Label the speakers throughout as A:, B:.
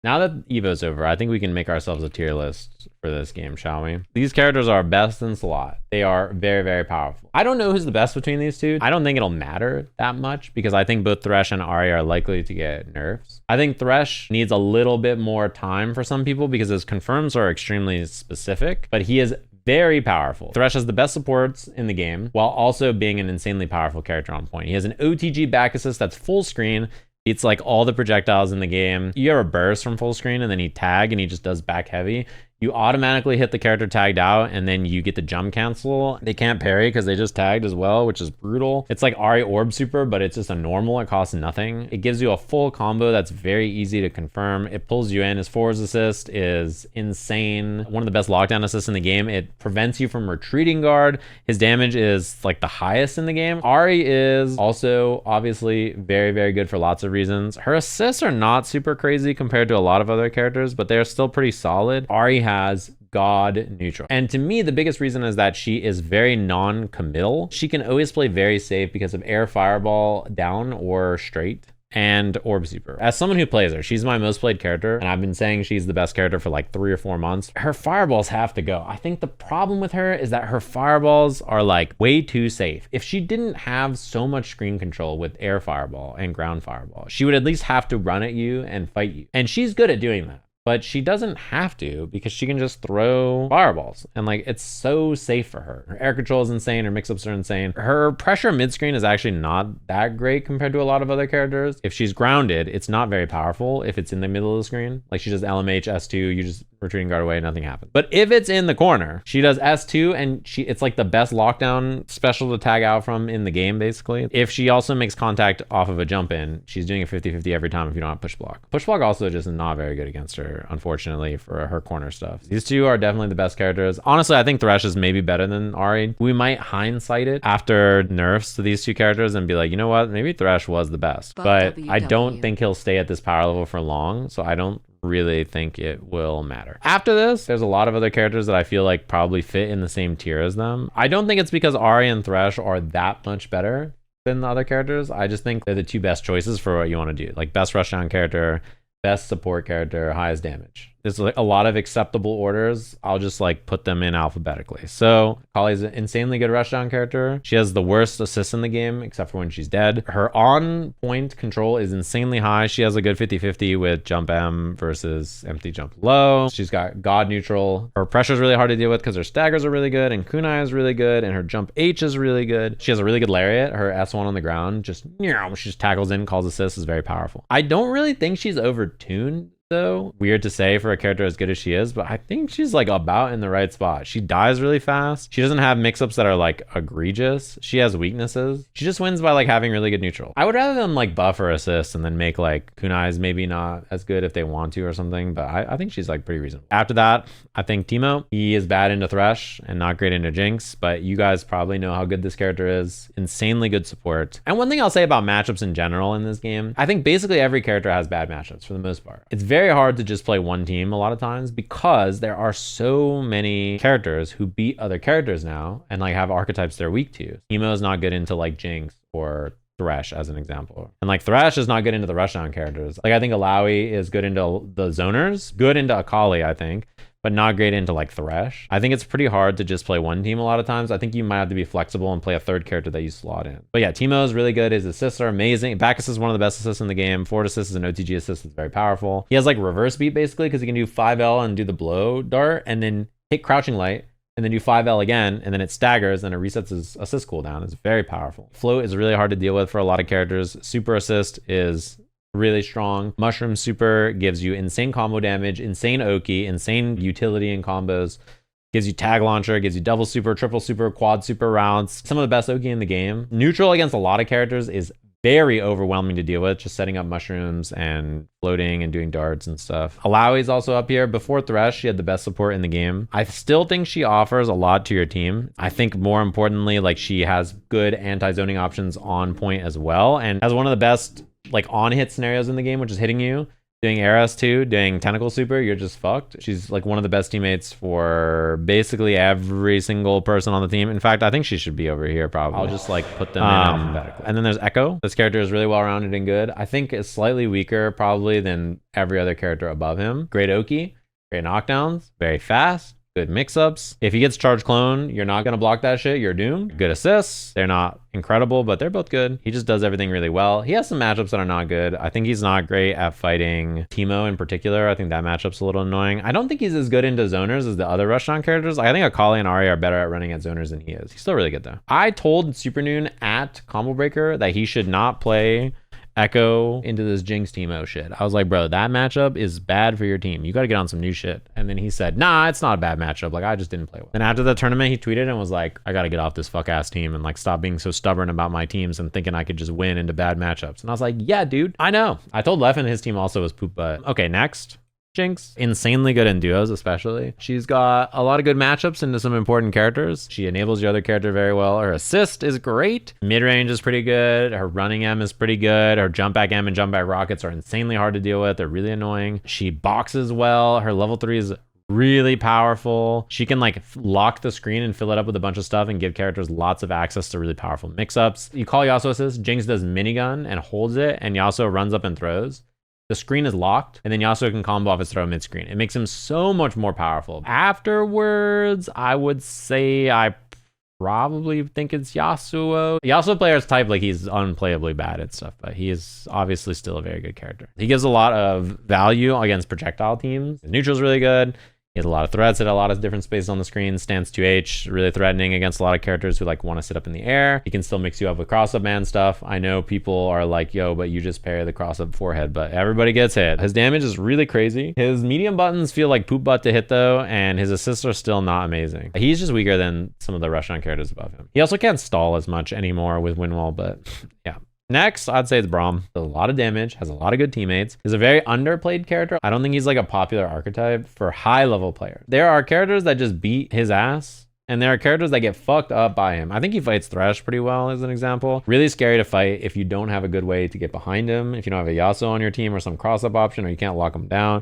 A: Now that Evo's over, I think we can make ourselves a tier list for this game, shall we? These characters are best in slot. They are very, very powerful. I don't know who's the best between these two. I don't think it'll matter that much because I think both Thresh and Ahri are likely to get nerfs. I think Thresh needs a little bit more time for some people because his confirms are extremely specific, but he is very powerful. Thresh has the best supports in the game while also being an insanely powerful character on point. He has an OTG back assist that's full screen. It's like all the projectiles in the game. You have a burst from full screen and then he tag and he just does back heavy. You automatically hit the character tagged out and then you get the jump cancel. They can't parry because they just tagged as well, which is brutal. It's like Ahri Orb Super, but it's just a normal. It costs nothing. It gives you a full combo that's very easy to confirm. It pulls you in. His forwards assist is insane. One of the best lockdown assists in the game. It prevents you from retreating guard. His damage is like the highest in the game. Ahri is also obviously very, very good for lots of reasons. Her assists are not super crazy compared to a lot of other characters, but they're still pretty solid. Ahri has God neutral. And to me, the biggest reason is that she is very non-committal. She can always play very safe because of air fireball down or straight and Orb Super. As someone who plays her, she's my most played character, and I've been saying she's the best character for like 3 or 4 months. Her fireballs have to go. I think the problem with her is that her fireballs are like way too safe. If she didn't have so much screen control with air fireball and ground fireball, she would at least have to run at you and fight you. And she's good at doing that. But she doesn't have to because she can just throw fireballs. And like, it's so safe for her. Her air control is insane. Her mix-ups are insane. Her pressure mid-screen is actually not that great compared to a lot of other characters. If she's grounded, it's not very powerful if it's in the middle of the screen. Like she does LMH, S2, you just retreating guard away, nothing happens. But if it's in the corner, she does S2 and it's like the best lockdown special to tag out from in the game, basically. If she also makes contact off of a jump in, she's doing a 50-50 every time if you don't have push block. Push block also just not very good against her, unfortunately, for her corner stuff. These two are definitely the best characters. Honestly, I think Thresh is maybe better than Ahri. We might hindsight it after nerfs to these two characters and be like, you know what, maybe Thresh was the best. But I don't think he'll stay at this power level for long, so I don't really think it will matter. After this, there's a lot of other characters that I feel like probably fit in the same tier as them. I don't think it's because Ahri and Thresh are that much better than the other characters. I just think they're the two best choices for what you want to do. Like best rushdown character, best support character, highest damage. There's like a lot of acceptable orders. I'll just like put them in alphabetically. So Kali's an insanely good rushdown character. She has the worst assists in the game, except for when she's dead. Her on point control is insanely high. She has a good 50-50 with jump M versus empty jump low. She's got God neutral. Her pressure is really hard to deal with because her staggers are really good and kunai is really good and her jump H is really good. She has a really good lariat. Her S1 on the ground, she just tackles in, calls assists, is very powerful. I don't really think she's overtuned though. Weird to say for a character as good as she is, but I think she's like about in the right spot. She dies really fast. She doesn't have mix-ups that are like egregious. She has weaknesses. She just wins by like having really good neutral. I would rather them like buff her assists and then make like kunai's maybe not as good if they want to or something, but I think she's like pretty reasonable. After that, I think Teemo. He is bad into Thresh and not great into Jinx, but you guys probably know how good this character is. Insanely good support. And one thing I'll say about matchups in general in this game, I think basically every character has bad matchups for the most part. It's very hard to just play one team a lot of times because there are so many characters who beat other characters now and like have archetypes they're weak to. Teemo is not good into like Jinx or Thresh as an example. And like Thresh is not good into the rushdown characters. Like I think Alawi is good into the zoners, good into Akali, I think, but not great into like Thresh. I think it's pretty hard to just play one team a lot of times. I think you might have to be flexible and play a third character that you slot in. But yeah, Teemo is really good. His assists are amazing. Back assist is one of the best assists in the game. Forward assist is an OTG assist that's very powerful. He has like reverse beat basically because he can do 5L and do the blow dart and then hit crouching light and then do 5L again, and then it staggers and it resets his assist cooldown. It's very powerful. Float is really hard to deal with for a lot of characters. Super assist is really strong. Mushroom super gives you insane combo damage, insane Oki, insane utility in combos, gives you tag launcher, gives you double super, triple super, quad super rounds. Some of the best Oki in the game. Neutral against a lot of characters is very overwhelming to deal with, just setting up mushrooms and floating and doing darts and stuff. Alawi is also up here. Before Thresh, she had the best support in the game. I still think she offers a lot to your team. I think more importantly, like she has good anti-zoning options on point as well, and has one of the best like on hit scenarios in the game, which is hitting you. Doing Eras too, doing Tentacle Super, you're just fucked. She's like one of the best teammates for basically every single person on the team. In fact, I think she should be over here probably. I'll just like put them in alphabetically. And then there's Echo. This character is really well-rounded and good. I think it's slightly weaker probably than every other character above him. Great Oki, great knockdowns, very fast. Good mix-ups. If he gets charge clone, you're not going to block that shit. You're doomed. Good assists. They're not incredible, but they're both good. He just does everything really well. He has some matchups that are not good. I think he's not great at fighting Teemo in particular. I think that matchup's a little annoying. I don't think he's as good into zoners as the other Rushdown characters. I think Akali and Ahri are better at running at zoners than he is. He's still really good though. I told Supernoon at Combo Breaker that he should not play Echo into this Jinx Teemo shit. I was like, bro, that matchup is bad for your team. You got to get on some new shit. And then he said, nah, it's not a bad matchup. Like, I just didn't play well. Then after the tournament, he tweeted and was like, I got to get off this fuck ass team and like stop being so stubborn about my teams and thinking I could just win into bad matchups. And I was like, yeah, dude, I know. I told Lef and his team also was poop butt. Okay, next. Jinx. Insanely good in duos, especially. She's got a lot of good matchups into some important characters. She enables your other character very well. Her assist is great. Mid-range is pretty good. Her running M is pretty good. Her jump back M and jump back rockets are insanely hard to deal with. They're really annoying. She boxes well. Her level 3 is really powerful. She can like lock the screen and fill it up with a bunch of stuff and give characters lots of access to really powerful mix-ups. You call Yasuo assist, Jinx does minigun and holds it, and Yasuo runs up and throws. The screen is locked, and then Yasuo can combo off his throw mid-screen. It makes him so much more powerful. Afterwards, I would say I probably think it's Yasuo. Yasuo players type like he's unplayably bad at stuff, but he is obviously still a very good character. He gives a lot of value against projectile teams. The neutral's really good. He has a lot of threats at a lot of different spaces on the screen. Stance 2H, really threatening against a lot of characters who like want to sit up in the air. He can still mix you up with cross-up man stuff. I know people are like, yo, but you just parry the cross-up forehead, but everybody gets hit. His damage is really crazy. His medium buttons feel like poop butt to hit though, and his assists are still not amazing. He's just weaker than some of the Rushdown characters above him. He also can't stall as much anymore with Windwall, but yeah. Next, I'd say it's Braum. Does a lot of damage, has a lot of good teammates. He's a very underplayed character. I don't think he's like a popular archetype for high-level players. There are characters that just beat his ass, and there are characters that get fucked up by him. I think he fights Thresh pretty well, as an example. Really scary to fight if you don't have a good way to get behind him, if you don't have a Yasuo on your team or some cross-up option, or you can't lock him down.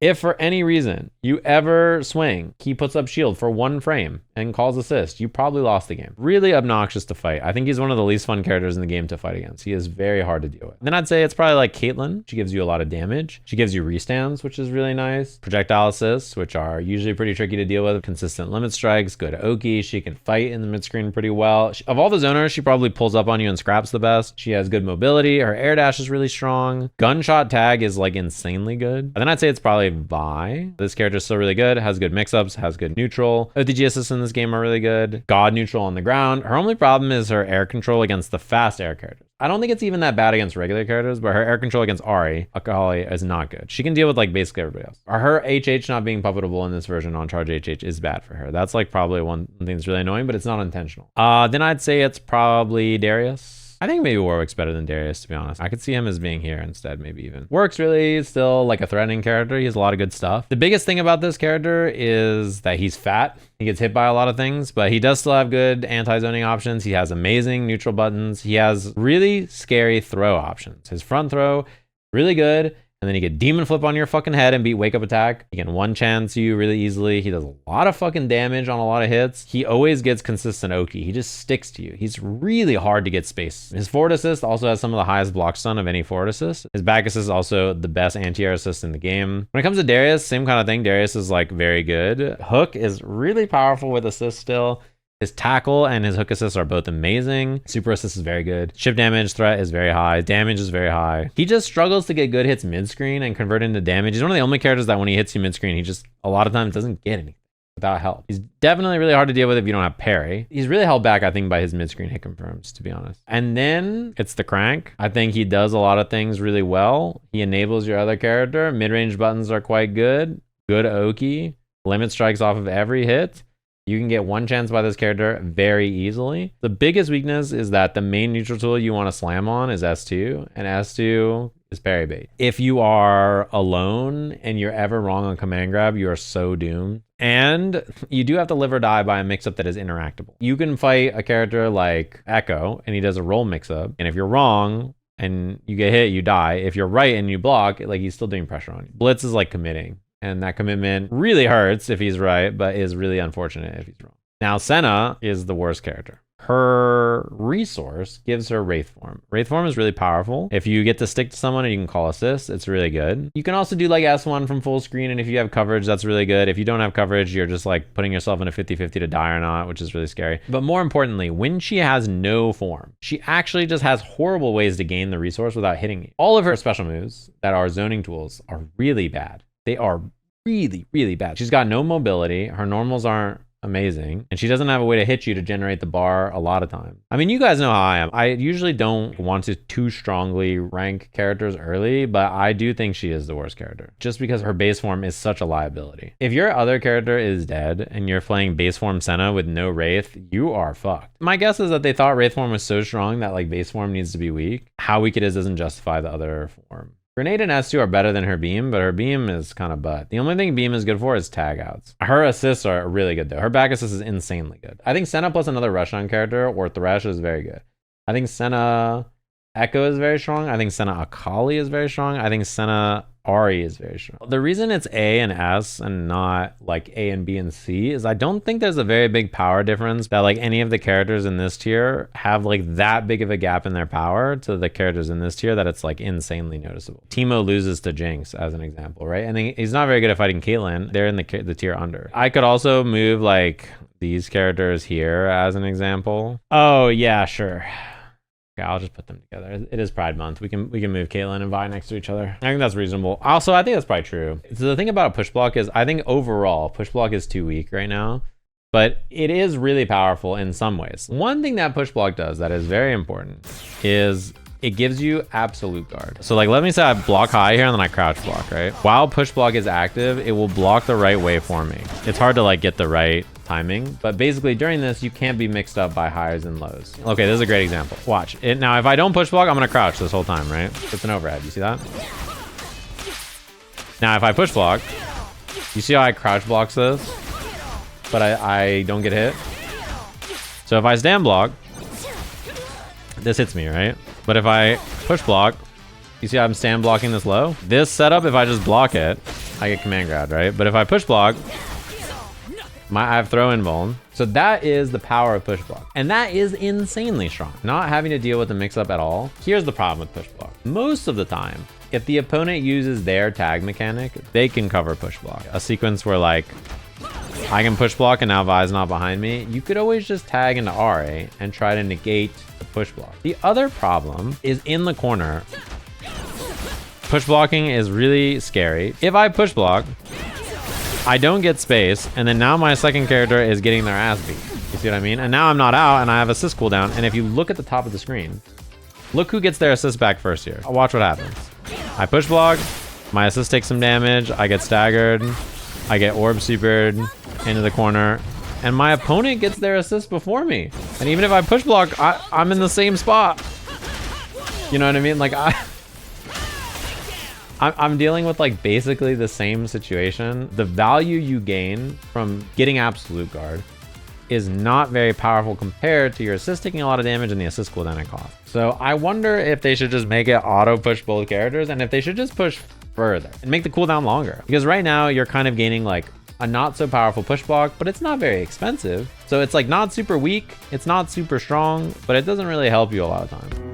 A: If for any reason you ever swing, he puts up shield for 1 frame and calls assist, you probably lost the game. Really obnoxious to fight. I think he's one of the least fun characters in the game to fight against. He is very hard to deal with. Then I'd say it's probably like Caitlyn. She gives you a lot of damage. She gives you restands, which is really nice. Projectile assists, which are usually pretty tricky to deal with. Consistent limit strikes, good Oki. She can fight in the mid screen pretty well. Of all the zoners, she probably pulls up on you and scraps the best. She has good mobility. Her air dash is really strong. Gunshot tag is like insanely good. And then I'd say it's probably Vi. This character is still really good, has good mix-ups, has good neutral. OTG assists in this game are really good. God neutral on the ground. Her only problem is her air control against the fast air characters. I don't think it's even that bad against regular characters, but her air control against Ahri, Akali, is not good. She can deal with like basically everybody else. Her HH not being puppetable in this version on charge HH is bad for her. That's like probably one thing that's really annoying, but it's not intentional. Then I'd say it's probably Darius. I think maybe Warwick's better than Darius, to be honest. I could see him as being here instead, maybe even. Warwick's really still like a threatening character. He has a lot of good stuff. The biggest thing about this character is that he's fat. He gets hit by a lot of things, but he does still have good anti-zoning options. He has amazing neutral buttons. He has really scary throw options. His front throw, really good. And then he can demon flip on your fucking head and beat wake up attack. He can one chance you really easily. He does a lot of fucking damage on a lot of hits. He always gets consistent Oki. He just sticks to you. He's really hard to get space. His forward assist also has some of the highest block stun of any forward assist. His back assist is also the best anti-air assist in the game. When it comes to Darius, same kind of thing. Darius is like very good. Hook is really powerful with assist still. His tackle and his hook assist are both amazing. Super assist is very good. Chip damage threat is very high. Damage is very high. He just struggles to get good hits mid-screen and convert into damage. He's one of the only characters that when he hits you mid-screen, he just a lot of times doesn't get anything without help. He's definitely really hard to deal with if you don't have parry. He's really held back, I think, by his mid-screen hit confirms, to be honest. And then it's the crank. I think he does a lot of things really well. He enables your other character. Mid-range buttons are quite good. Good Oki. Limit strikes off of every hit. You can get one chance by this character very easily. The biggest weakness is that the main neutral tool you want to slam on is S2, and S2 is parry bait. If you are alone and you're ever wrong on command grab, you are so doomed. And you do have to live or die by a mix-up that is interactable. You can fight a character like Echo, and he does a roll mix-up, and if you're wrong, and you get hit, you die. If you're right and you block, like he's still doing pressure on you. Blitz is like committing, and that commitment really hurts if he's right, but is really unfortunate if he's wrong. Now, Senna is the worst character. Her resource gives her Wraith Form. Wraith Form is really powerful. If you get to stick to someone and you can call assist, it's really good. You can also do like S1 from full screen, and if you have coverage, that's really good. If you don't have coverage, you're just like putting yourself in a 50-50 to die or not, which is really scary. But more importantly, when she has no form, she actually just has horrible ways to gain the resource without hitting you. All of her special moves that are zoning tools are really bad. They are really, really bad. She's got no mobility. Her normals aren't amazing, and she doesn't have a way to hit you to generate the bar a lot of times. I mean, you guys know how I am. I usually don't want to too strongly rank characters early, but I do think she is the worst character just because her base form is such a liability. If your other character is dead and you're playing base form Senna with no Wraith, you are fucked. My guess is that they thought Wraith form was so strong that like base form needs to be weak. How weak it is doesn't justify the other form. Grenade and S2 are better than her beam, but her beam is kind of butt. The only thing beam is good for is tag outs. Her assists are really good though. Her back assist is insanely good. I think Senna plus another rush on character or Thresh is very good. I think Senna Echo is very strong. I think Senna Akali is very strong. I think Senna Ari is very strong. The reason it's A and S and not like A and B and C is I don't think there's a very big power difference that like any of the characters in this tier have like that big of a gap in their power to the characters in this tier that it's like insanely noticeable. Teemo loses to Jinx as an example, right? And he's not very good at fighting Caitlyn. They're in the tier under. I could also move like these characters here as an example. Oh yeah, sure. Okay, I'll just put them together. It is Pride Month. We can move Caitlyn and Vi next to each other. I think that's reasonable. Also, I think that's probably true. So the thing about a push block is I think overall push block is too weak right now, but it is really powerful in some ways. One thing that push block does that is very important is it gives you absolute guard. So like, let me say I block high here and then I crouch block, right? While push block is active, it will block the right way for me. It's hard to like get the right timing, but basically during this, you can't be mixed up by highs and lows. Okay, this is a great example. Watch it. Now, if I don't push block, I'm gonna crouch this whole time, right? It's an overhead, you see that? Now, if I push block, you see how I crouch blocks this, but I don't get hit? So if I stand block, this hits me, right? But if I push block, you see how I'm stand blocking this low? This setup, if I just block it, I get command grab, right? But if I push block, I have throw in vuln. So that is the power of push block. And that is insanely strong. Not having to deal with the mix up at all. Here's the problem with push block. Most of the time, if the opponent uses their tag mechanic, they can cover push block. A sequence where like, I can push block and now Vi's not behind me. You could always just tag into RA and try to negate the push block. The other problem is in the corner. Push blocking is really scary. If I push block, I don't get space, and then now my second character is getting their ass beat. You see what I mean? And now I'm not out, and I have assist cooldown. And if you look at the top of the screen, look who gets their assist back first here. Watch what happens. I push block, my assist takes some damage, I get staggered, I get orb supered into the corner, and my opponent gets their assist before me. And even if I push block, I'm in the same spot. You know what I mean? Like I'm dealing with like basically the same situation. The value you gain from getting absolute guard is not very powerful compared to your assist taking a lot of damage and the assist cooldown it costs. So I wonder if they should just make it auto push both characters and if they should just push further and make the cooldown longer. Because right now you're kind of gaining like a not so powerful push block, but it's not very expensive. So it's like not super weak, it's not super strong, but it doesn't really help you a lot of times.